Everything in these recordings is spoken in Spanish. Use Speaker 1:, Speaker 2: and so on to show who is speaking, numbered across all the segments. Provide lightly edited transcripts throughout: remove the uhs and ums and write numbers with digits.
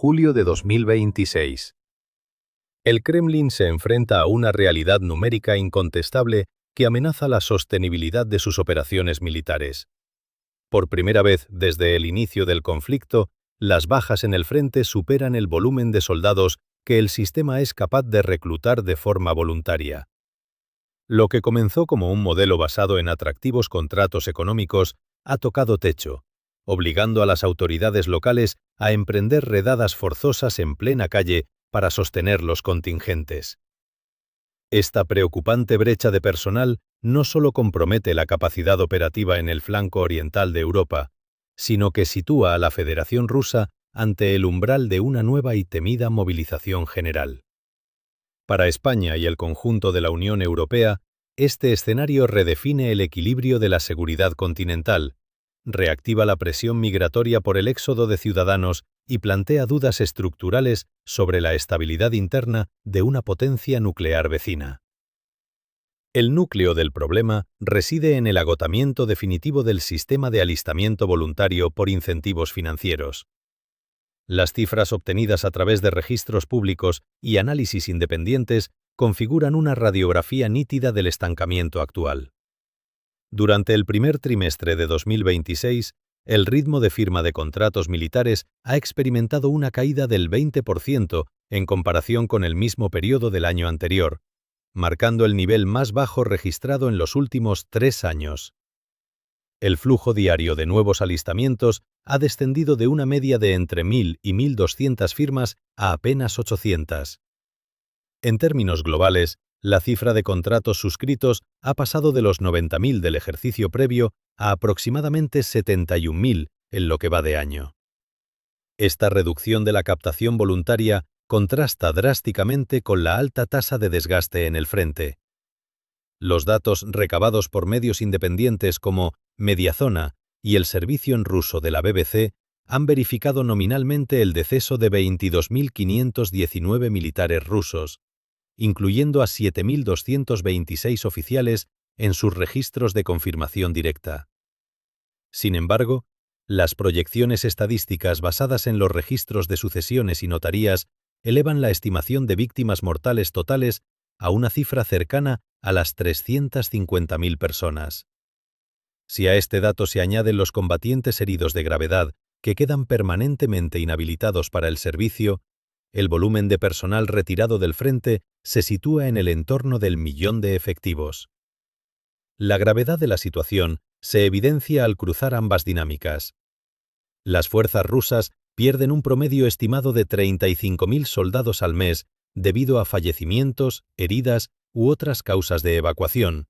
Speaker 1: julio de 2026. El Kremlin se enfrenta a una realidad numérica incontestable que amenaza la sostenibilidad de sus operaciones militares. Por primera vez desde el inicio del conflicto, las bajas en el frente superan el volumen de soldados que el sistema es capaz de reclutar de forma voluntaria. Lo que comenzó como un modelo basado en atractivos contratos económicos ha tocado techo, obligando a las autoridades locales a emprender redadas forzosas en plena calle para sostener los contingentes. Esta preocupante brecha de personal no solo compromete la capacidad operativa en el flanco oriental de Europa, sino que sitúa a la Federación Rusa ante el umbral de una nueva y temida movilización general. Para España y el conjunto de la Unión Europea, este escenario redefine el equilibrio de la seguridad continental, reactiva la presión migratoria por el éxodo de ciudadanos y plantea dudas estructurales sobre la estabilidad interna de una potencia nuclear vecina. El núcleo del problema reside en el agotamiento definitivo del sistema de alistamiento voluntario por incentivos financieros. Las cifras obtenidas a través de registros públicos y análisis independientes configuran una radiografía nítida del estancamiento actual. Durante el primer trimestre de 2026, el ritmo de firma de contratos militares ha experimentado una caída del 20% en comparación con el mismo periodo del año anterior, marcando el nivel más bajo registrado en los últimos 3 años. El flujo diario de nuevos alistamientos ha descendido de una media de entre 1.000 y 1.200 firmas a apenas 800. En términos globales, la cifra de contratos suscritos ha pasado de los 90.000 del ejercicio previo a aproximadamente 71.000 en lo que va de año. Esta reducción de la captación voluntaria contrasta drásticamente con la alta tasa de desgaste en el frente. Los datos recabados por medios independientes como Mediazona y el servicio en ruso de la BBC han verificado nominalmente el deceso de 22.519 militares rusos, incluyendo a 7.226 oficiales en sus registros de confirmación directa. Sin embargo, las proyecciones estadísticas basadas en los registros de sucesiones y notarías elevan la estimación de víctimas mortales totales a una cifra cercana a las 350.000 personas. Si a este dato se añaden los combatientes heridos de gravedad que quedan permanentemente inhabilitados para el servicio, el volumen de personal retirado del frente se sitúa en el entorno del 1.000.000 de efectivos. La gravedad de la situación se evidencia al cruzar ambas dinámicas. Las fuerzas rusas pierden un promedio estimado de 35.000 soldados al mes debido a fallecimientos, heridas u otras causas de evacuación,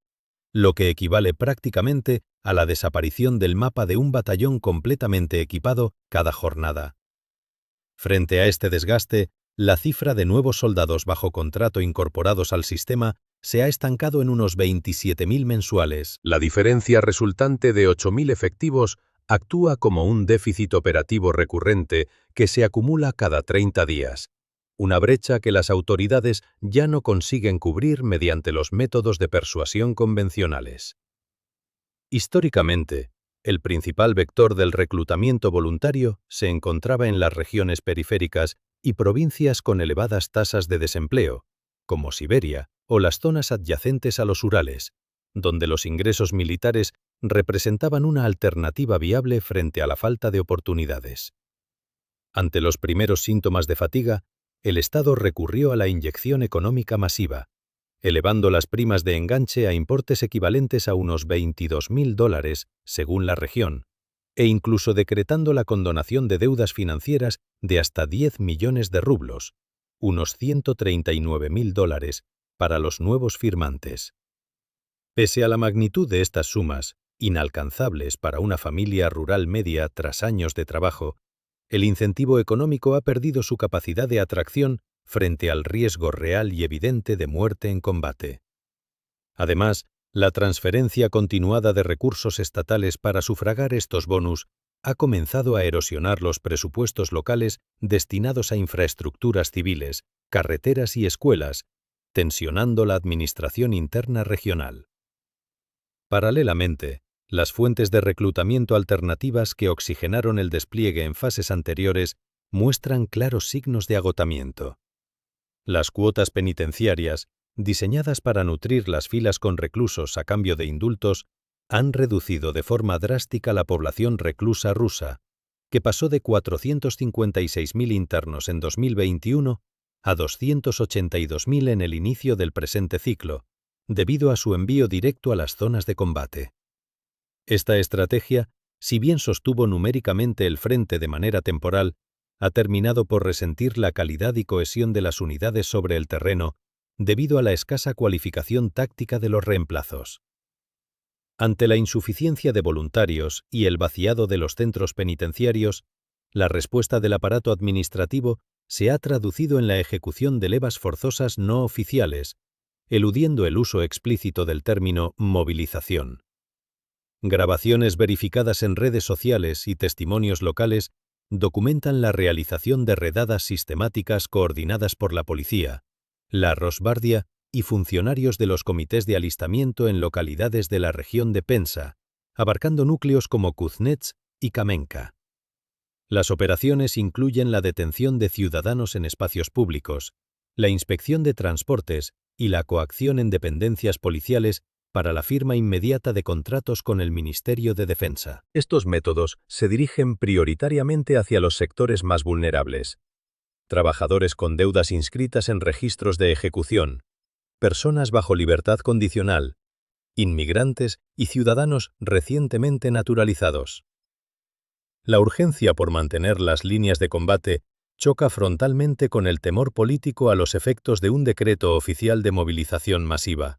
Speaker 1: lo que equivale prácticamente a la desaparición del mapa de un batallón completamente equipado cada jornada. Frente a este desgaste, la cifra de nuevos soldados bajo contrato incorporados al sistema se ha estancado en unos 27.000 mensuales. La diferencia resultante de 8.000 efectivos actúa como un déficit operativo recurrente que se acumula cada 30 días, una brecha que las autoridades ya no consiguen cubrir mediante los métodos de persuasión convencionales. Históricamente, el principal vector del reclutamiento voluntario se encontraba en las regiones periféricas y provincias con elevadas tasas de desempleo, como Siberia o las zonas adyacentes a los Urales, donde los ingresos militares representaban una alternativa viable frente a la falta de oportunidades. Ante los primeros síntomas de fatiga, el Estado recurrió a la inyección económica masiva, elevando las primas de enganche a importes equivalentes a unos $22.000 según la región, e incluso decretando la condonación de deudas financieras de hasta 10 millones de rublos, unos $139.000, para los nuevos firmantes. Pese a la magnitud de estas sumas, inalcanzables para una familia rural media tras años de trabajo, el incentivo económico ha perdido su capacidad de atracción frente al riesgo real y evidente de muerte en combate. Además, la transferencia continuada de recursos estatales para sufragar estos bonus ha comenzado a erosionar los presupuestos locales destinados a infraestructuras civiles, carreteras y escuelas, tensionando la administración interna regional. Paralelamente, las fuentes de reclutamiento alternativas que oxigenaron el despliegue en fases anteriores muestran claros signos de agotamiento. Las cuotas penitenciarias, diseñadas para nutrir las filas con reclusos a cambio de indultos, han reducido de forma drástica la población reclusa rusa, que pasó de 456.000 internos en 2021 a 282.000 en el inicio del presente ciclo, debido a su envío directo a las zonas de combate. Esta estrategia, si bien sostuvo numéricamente el frente de manera temporal, ha terminado por resentir la calidad y cohesión de las unidades sobre el terreno debido a la escasa cualificación táctica de los reemplazos. Ante la insuficiencia de voluntarios y el vaciado de los centros penitenciarios, la respuesta del aparato administrativo se ha traducido en la ejecución de levas forzosas no oficiales, eludiendo el uso explícito del término movilización. Grabaciones verificadas en redes sociales y testimonios locales documentan la realización de redadas sistemáticas coordinadas por la policía, la Rosgvardia y funcionarios de los comités de alistamiento en localidades de la región de Penza, abarcando núcleos como Kuznets y Kamenka. Las operaciones incluyen la detención de ciudadanos en espacios públicos, la inspección de transportes y la coacción en dependencias policiales para la firma inmediata de contratos con el Ministerio de Defensa. Estos métodos se dirigen prioritariamente hacia los sectores más vulnerables: trabajadores con deudas inscritas en registros de ejecución, personas bajo libertad condicional, inmigrantes y ciudadanos recientemente naturalizados. La urgencia por mantener las líneas de combate choca frontalmente con el temor político a los efectos de un decreto oficial de movilización masiva.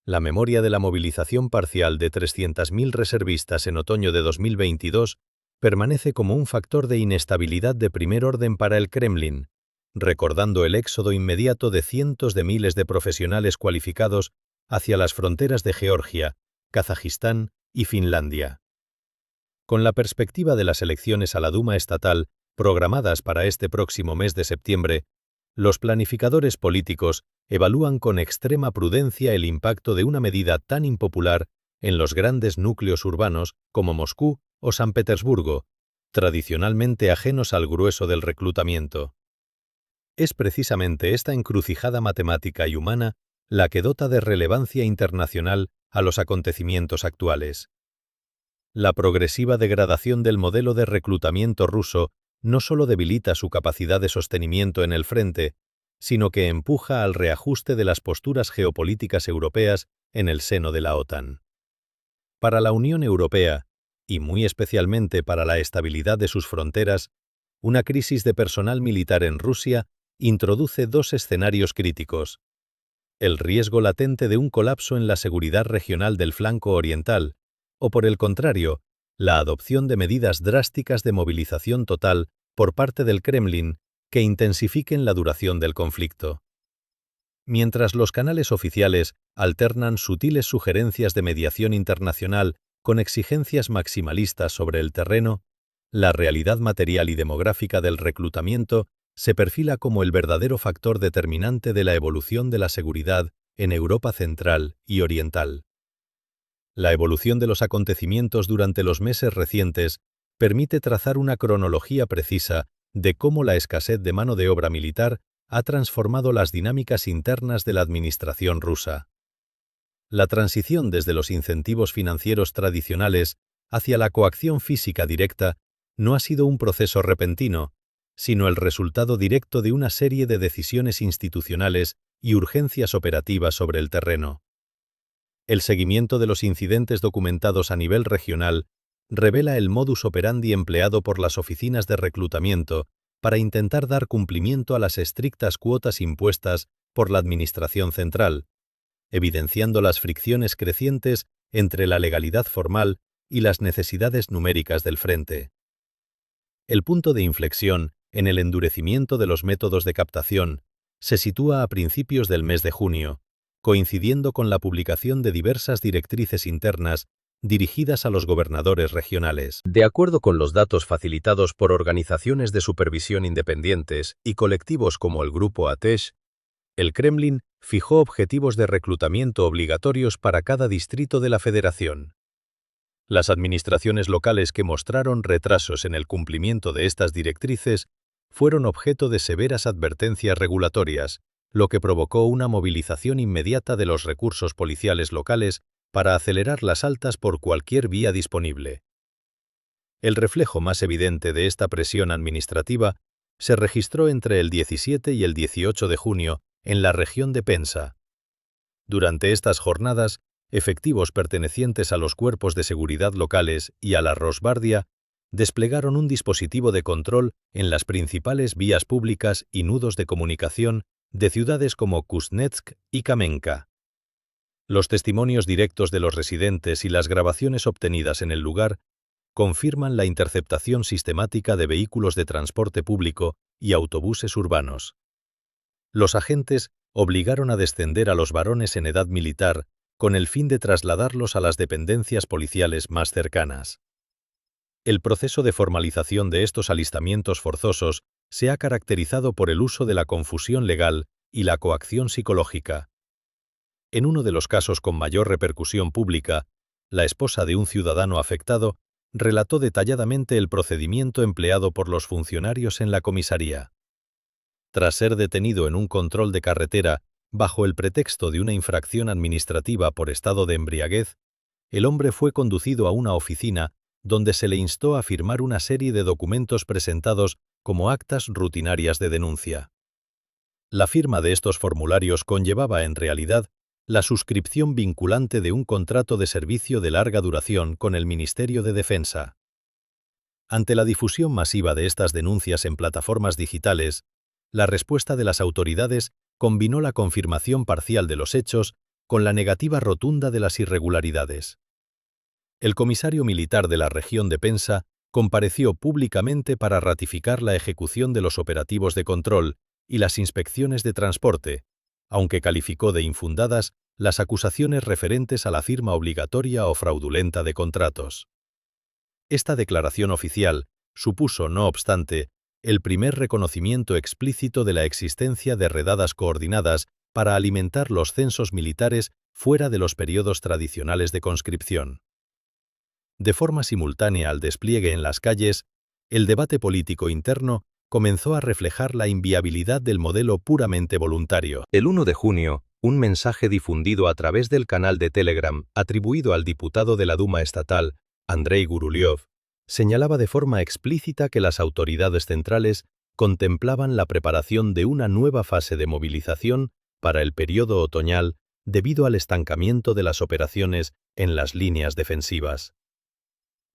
Speaker 1: La memoria de la movilización parcial de 300.000 reservistas en otoño de 2022 permanece como un factor de inestabilidad de primer orden para el Kremlin, recordando el éxodo inmediato de cientos de miles de profesionales cualificados hacia las fronteras de Georgia, Kazajistán y Finlandia. Con la perspectiva de las elecciones a la Duma estatal, programadas para este próximo mes de septiembre, los planificadores políticos evalúan con extrema prudencia el impacto de una medida tan impopular en los grandes núcleos urbanos como Moscú o San Petersburgo, tradicionalmente ajenos al grueso del reclutamiento. Es precisamente esta encrucijada matemática y humana la que dota de relevancia internacional a los acontecimientos actuales. La progresiva degradación del modelo de reclutamiento ruso no solo debilita su capacidad de sostenimiento en el frente, sino que empuja al reajuste de las posturas geopolíticas europeas en el seno de la OTAN. Para la Unión Europea, y muy especialmente para la estabilidad de sus fronteras, una crisis de personal militar en Rusia introduce dos escenarios críticos: el riesgo latente de un colapso en la seguridad regional del flanco oriental, o por el contrario, la adopción de medidas drásticas de movilización total por parte del Kremlin que intensifiquen la duración del conflicto. Mientras los canales oficiales alternan sutiles sugerencias de mediación internacional con exigencias maximalistas sobre el terreno, la realidad material y demográfica del reclutamiento se perfila como el verdadero factor determinante de la evolución de la seguridad en Europa central y oriental. La evolución de los acontecimientos durante los meses recientes permite trazar una cronología precisa de cómo la escasez de mano de obra militar ha transformado las dinámicas internas de la administración rusa. La transición desde los incentivos financieros tradicionales hacia la coacción física directa no ha sido un proceso repentino, sino el resultado directo de una serie de decisiones institucionales y urgencias operativas sobre el terreno. El seguimiento de los incidentes documentados a nivel regional revela el modus operandi empleado por las oficinas de reclutamiento para intentar dar cumplimiento a las estrictas cuotas impuestas por la Administración central, evidenciando las fricciones crecientes entre la legalidad formal y las necesidades numéricas del frente. El punto de inflexión en el endurecimiento de los métodos de captación se sitúa a principios del mes de junio, coincidiendo con la publicación de diversas directrices internas dirigidas a los gobernadores regionales. De acuerdo con los datos facilitados por organizaciones de supervisión independientes y colectivos como el Grupo ATESH, el Kremlin fijó objetivos de reclutamiento obligatorios para cada distrito de la Federación. Las administraciones locales que mostraron retrasos en el cumplimiento de estas directrices fueron objeto de severas advertencias regulatorias, lo que provocó una movilización inmediata de los recursos policiales locales para acelerar las altas por cualquier vía disponible. El reflejo más evidente de esta presión administrativa se registró entre el 17 y el 18 de junio en la región de Penza. Durante estas jornadas, efectivos pertenecientes a los cuerpos de seguridad locales y a la Rosguardia desplegaron un dispositivo de control en las principales vías públicas y nudos de comunicación de ciudades como Kuznetsk y Kamenka. Los testimonios directos de los residentes y las grabaciones obtenidas en el lugar confirman la interceptación sistemática de vehículos de transporte público y autobuses urbanos. Los agentes obligaron a descender a los varones en edad militar con el fin de trasladarlos a las dependencias policiales más cercanas. El proceso de formalización de estos alistamientos forzosos se ha caracterizado por el uso de la confusión legal y la coacción psicológica. En uno de los casos con mayor repercusión pública, la esposa de un ciudadano afectado relató detalladamente el procedimiento empleado por los funcionarios en la comisaría. Tras ser detenido en un control de carretera bajo el pretexto de una infracción administrativa por estado de embriaguez, el hombre fue conducido a una oficina donde se le instó a firmar una serie de documentos presentados como actas rutinarias de denuncia. La firma de estos formularios conllevaba, en realidad, la suscripción vinculante de un contrato de servicio de larga duración con el Ministerio de Defensa. Ante la difusión masiva de estas denuncias en plataformas digitales, la respuesta de las autoridades combinó la confirmación parcial de los hechos con la negativa rotunda de las irregularidades. El comisario militar de la región de Penza compareció públicamente para ratificar la ejecución de los operativos de control y las inspecciones de transporte, aunque calificó de infundadas las acusaciones referentes a la firma obligatoria o fraudulenta de contratos. Esta declaración oficial supuso, no obstante, el primer reconocimiento explícito de la existencia de redadas coordinadas para alimentar los censos militares fuera de los periodos tradicionales de conscripción. De forma simultánea al despliegue en las calles, el debate político interno comenzó a reflejar la inviabilidad del modelo puramente voluntario. El 1 de junio, un mensaje difundido a través del canal de Telegram atribuido al diputado de la Duma estatal, Andrei Guruliov, señalaba de forma explícita que las autoridades centrales contemplaban la preparación de una nueva fase de movilización para el periodo otoñal debido al estancamiento de las operaciones en las líneas defensivas.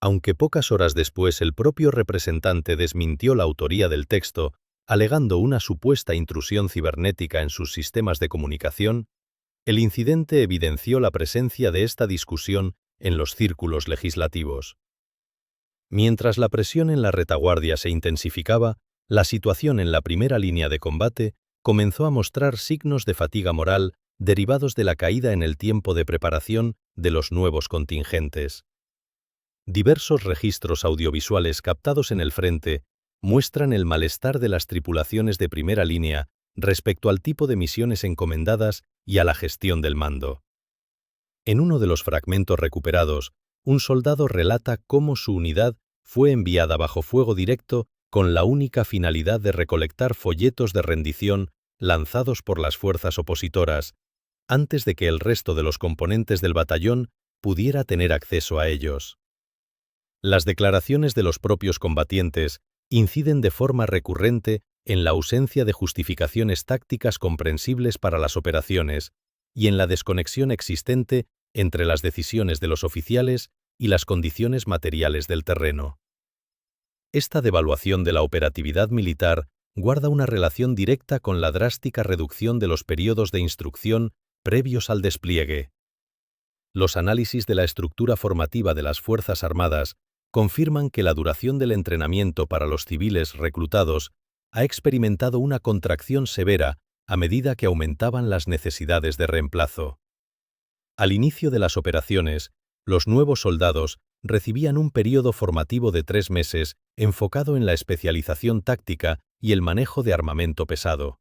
Speaker 1: Aunque pocas horas después el propio representante desmintió la autoría del texto, alegando una supuesta intrusión cibernética en sus sistemas de comunicación, el incidente evidenció la presencia de esta discusión en los círculos legislativos. Mientras la presión en la retaguardia se intensificaba, la situación en la primera línea de combate comenzó a mostrar signos de fatiga moral derivados de la caída en el tiempo de preparación de los nuevos contingentes. Diversos registros audiovisuales captados en el frente muestran el malestar de las tripulaciones de primera línea respecto al tipo de misiones encomendadas y a la gestión del mando. En uno de los fragmentos recuperados, un soldado relata cómo su unidad fue enviada bajo fuego directo con la única finalidad de recolectar folletos de rendición lanzados por las fuerzas opositoras, antes de que el resto de los componentes del batallón pudiera tener acceso a ellos. Las declaraciones de los propios combatientes inciden de forma recurrente en la ausencia de justificaciones tácticas comprensibles para las operaciones y en la desconexión existente entre las decisiones de los oficiales y las condiciones materiales del terreno. Esta devaluación de la operatividad militar guarda una relación directa con la drástica reducción de los periodos de instrucción previos al despliegue. Los análisis de la estructura formativa de las Fuerzas Armadas confirman que la duración del entrenamiento para los civiles reclutados ha experimentado una contracción severa a medida que aumentaban las necesidades de reemplazo. Al inicio de las operaciones, los nuevos soldados recibían un periodo formativo de 3 meses enfocado en la especialización táctica y el manejo de armamento pesado.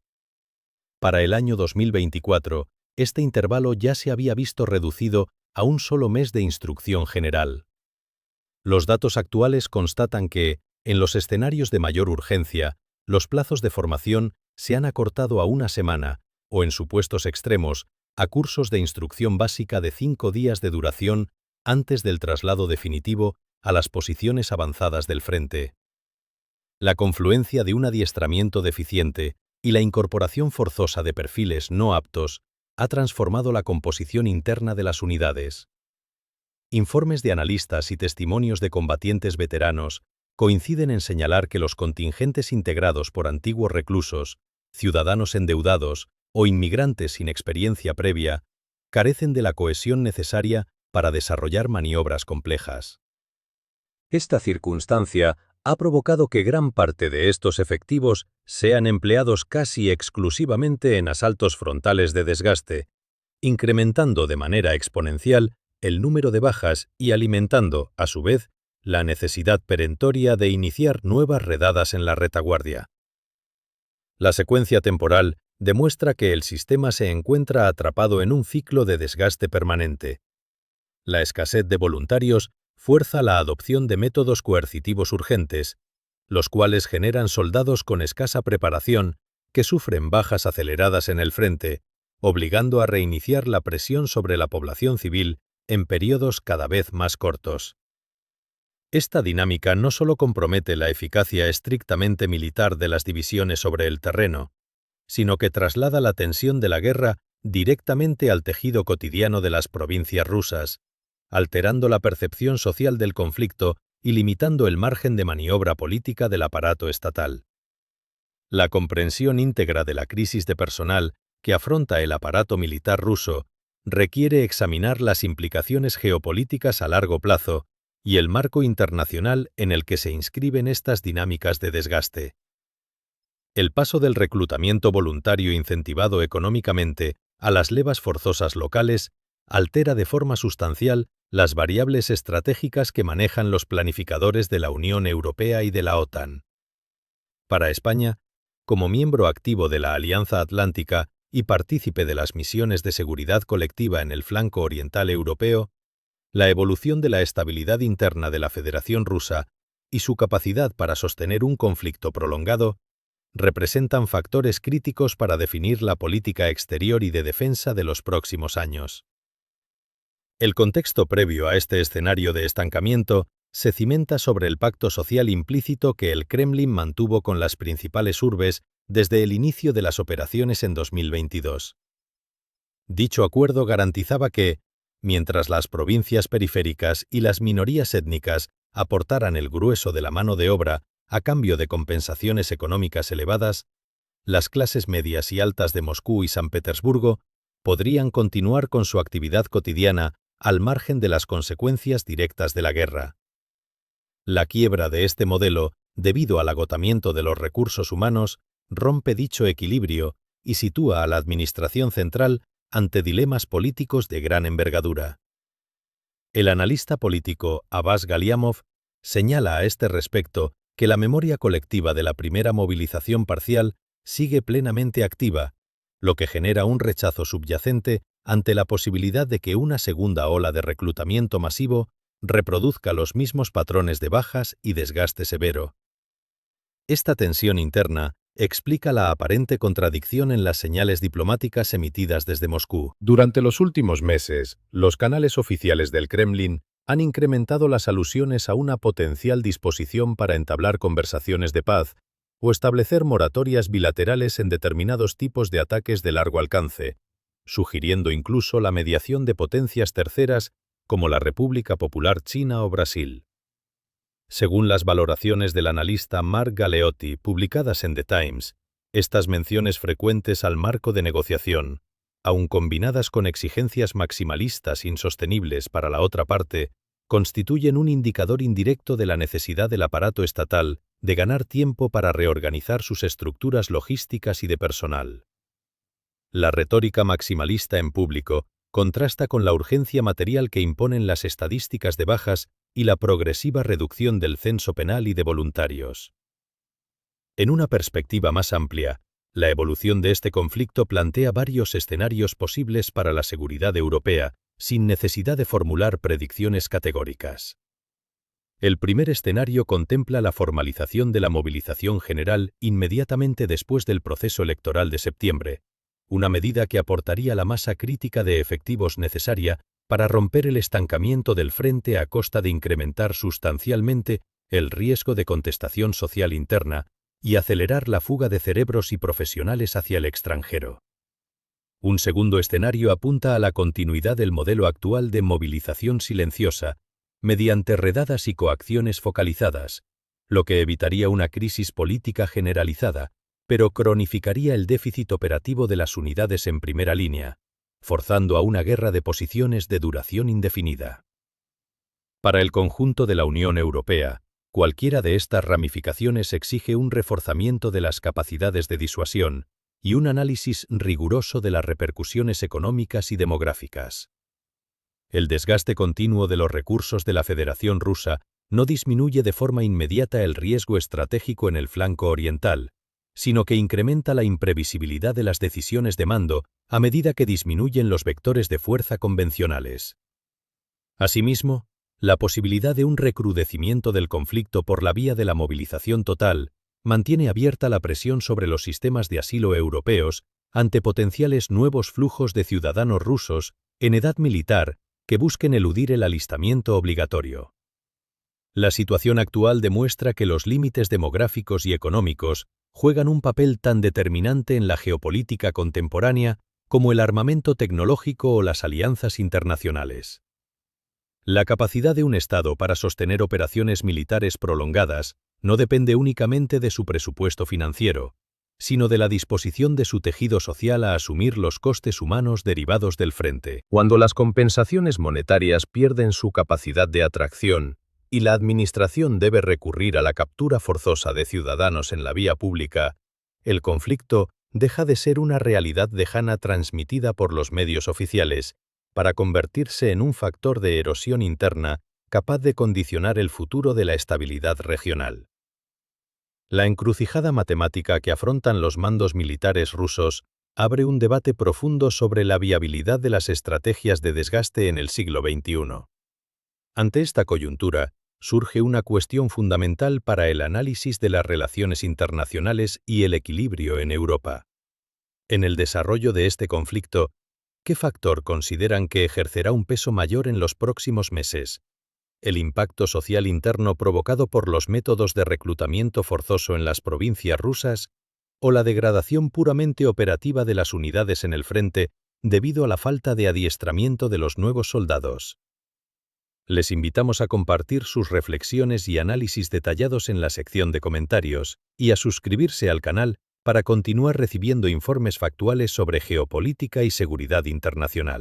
Speaker 1: Para el año 2024, este intervalo ya se había visto reducido a un solo mes de instrucción general. Los datos actuales constatan que, en los escenarios de mayor urgencia, los plazos de formación se han acortado a una semana, o en supuestos extremos, a cursos de instrucción básica de 5 días de duración antes del traslado definitivo a las posiciones avanzadas del frente. La confluencia de un adiestramiento deficiente y la incorporación forzosa de perfiles no aptos ha transformado la composición interna de las unidades. Informes de analistas y testimonios de combatientes veteranos coinciden en señalar que los contingentes integrados por antiguos reclusos, ciudadanos endeudados o inmigrantes sin experiencia previa carecen de la cohesión necesaria para desarrollar maniobras complejas. Esta circunstancia ha provocado que gran parte de estos efectivos sean empleados casi exclusivamente en asaltos frontales de desgaste, incrementando de manera exponencial el número de bajas y alimentando, a su vez, la necesidad perentoria de iniciar nuevas redadas en la retaguardia. La secuencia temporal demuestra que el sistema se encuentra atrapado en un ciclo de desgaste permanente. La escasez de voluntarios fuerza la adopción de métodos coercitivos urgentes, los cuales generan soldados con escasa preparación que sufren bajas aceleradas en el frente, obligando a reiniciar la presión sobre la población civil en periodos cada vez más cortos. Esta dinámica no solo compromete la eficacia estrictamente militar de las divisiones sobre el terreno, sino que traslada la tensión de la guerra directamente al tejido cotidiano de las provincias rusas, alterando la percepción social del conflicto y limitando el margen de maniobra política del aparato estatal. La comprensión íntegra de la crisis de personal que afronta el aparato militar ruso requiere examinar las implicaciones geopolíticas a largo plazo y el marco internacional en el que se inscriben estas dinámicas de desgaste. El paso del reclutamiento voluntario incentivado económicamente a las levas forzosas locales altera de forma sustancial las variables estratégicas que manejan los planificadores de la Unión Europea y de la OTAN. Para España, como miembro activo de la Alianza Atlántica y partícipe de las misiones de seguridad colectiva en el flanco oriental europeo, la evolución de la estabilidad interna de la Federación Rusa y su capacidad para sostener un conflicto prolongado representan factores críticos para definir la política exterior y de defensa de los próximos años. El contexto previo a este escenario de estancamiento se cimenta sobre el pacto social implícito que el Kremlin mantuvo con las principales urbes desde el inicio de las operaciones en 2022. Dicho acuerdo garantizaba que, mientras las provincias periféricas y las minorías étnicas aportaran el grueso de la mano de obra a cambio de compensaciones económicas elevadas, las clases medias y altas de Moscú y San Petersburgo podrían continuar con su actividad cotidiana al margen de las consecuencias directas de la guerra. La quiebra de este modelo, debido al agotamiento de los recursos humanos, rompe dicho equilibrio y sitúa a la Administración Central ante dilemas políticos de gran envergadura. El analista político Abbas Galiamov señala a este respecto que la memoria colectiva de la primera movilización parcial sigue plenamente activa, lo que genera un rechazo subyacente ante la posibilidad de que una segunda ola de reclutamiento masivo reproduzca los mismos patrones de bajas y desgaste severo. Esta tensión interna explica la aparente contradicción en las señales diplomáticas emitidas desde Moscú. Durante los últimos meses, los canales oficiales del Kremlin han incrementado las alusiones a una potencial disposición para entablar conversaciones de paz o establecer moratorias bilaterales en determinados tipos de ataques de largo alcance, sugiriendo incluso la mediación de potencias terceras como la República Popular China o Brasil. Según las valoraciones del analista Mark Galeotti publicadas en The Times, estas menciones frecuentes al marco de negociación, aun combinadas con exigencias maximalistas insostenibles para la otra parte, constituyen un indicador indirecto de la necesidad del aparato estatal de ganar tiempo para reorganizar sus estructuras logísticas y de personal. La retórica maximalista en público contrasta con la urgencia material que imponen las estadísticas de bajas y la progresiva reducción del censo penal y de voluntarios. En una perspectiva más amplia, la evolución de este conflicto plantea varios escenarios posibles para la seguridad europea, sin necesidad de formular predicciones categóricas. El primer escenario contempla la formalización de la movilización general inmediatamente después del proceso electoral de septiembre, una medida que aportaría la masa crítica de efectivos necesaria para romper el estancamiento del frente a costa de incrementar sustancialmente el riesgo de contestación social interna y acelerar la fuga de cerebros y profesionales hacia el extranjero. Un segundo escenario apunta a la continuidad del modelo actual de movilización silenciosa, mediante redadas y coacciones focalizadas, lo que evitaría una crisis política generalizada, pero cronificaría el déficit operativo de las unidades en primera línea, forzando a una guerra de posiciones de duración indefinida. Para el conjunto de la Unión Europea, cualquiera de estas ramificaciones exige un reforzamiento de las capacidades de disuasión y un análisis riguroso de las repercusiones económicas y demográficas. El desgaste continuo de los recursos de la Federación Rusa no disminuye de forma inmediata el riesgo estratégico en el flanco oriental, sino que incrementa la imprevisibilidad de las decisiones de mando a medida que disminuyen los vectores de fuerza convencionales. Asimismo, la posibilidad de un recrudecimiento del conflicto por la vía de la movilización total mantiene abierta la presión sobre los sistemas de asilo europeos ante potenciales nuevos flujos de ciudadanos rusos en edad militar que busquen eludir el alistamiento obligatorio. La situación actual demuestra que los límites demográficos y económicos juegan un papel tan determinante en la geopolítica contemporánea como el armamento tecnológico o las alianzas internacionales. La capacidad de un Estado para sostener operaciones militares prolongadas no depende únicamente de su presupuesto financiero, sino de la disposición de su tejido social a asumir los costes humanos derivados del frente. Cuando las compensaciones monetarias pierden su capacidad de atracción y la administración debe recurrir a la captura forzosa de ciudadanos en la vía pública, el conflicto deja de ser una realidad lejana transmitida por los medios oficiales para convertirse en un factor de erosión interna capaz de condicionar el futuro de la estabilidad regional. La encrucijada matemática que afrontan los mandos militares rusos abre un debate profundo sobre la viabilidad de las estrategias de desgaste en el siglo XXI. Ante esta coyuntura, surge una cuestión fundamental para el análisis de las relaciones internacionales y el equilibrio en Europa. En el desarrollo de este conflicto, ¿qué factor consideran que ejercerá un peso mayor en los próximos meses? ¿El impacto social interno provocado por los métodos de reclutamiento forzoso en las provincias rusas o la degradación puramente operativa de las unidades en el frente debido a la falta de adiestramiento de los nuevos soldados? Les invitamos a compartir sus reflexiones y análisis detallados en la sección de comentarios y a suscribirse al canal para continuar recibiendo informes factuales sobre geopolítica y seguridad internacional.